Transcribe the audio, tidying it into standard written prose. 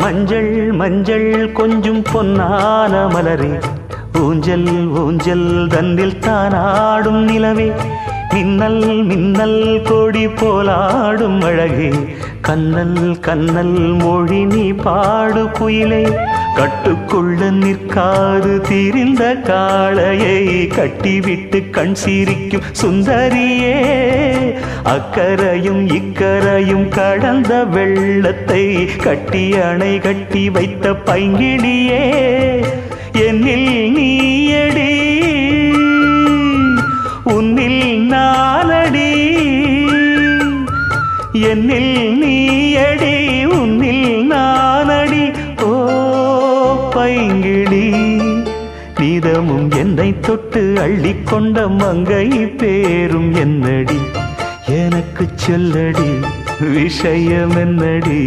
மஞ்சள் மஞ்சள் கொஞ்சம் பொன்னான மலரே, ஊஞ்சல் ஊஞ்சல் தன்னில் தானாடும் நிலவே, மின்னல் மின்னல் கொடி போலாடும் அழகே, கண்ணல் கண்ணல் மொழி நீ பாடு குயிலே, கட்டுக்குள்ள நிற்காது தீரிந்த காளையை கட்டிவிட்டு கண் சிரிக்கும் சுந்தரியே, அக்கரையும் இக்கரையும் கடந்த வெள்ளத்தை கட்டி அணை கட்டி வைத்த பைங்கிளியே, என்னில் நீயடி உன்னில் நானடி, என்னில் நீயடி உன்னில் நானடி. ஓ பைங்கிளி, நீதமும் என்னை தொட்டு அள்ளிக்கொண்ட மங்கை பேரும் என்னடி, எனக்கு சொல்லடி விஷயம் என்னடி.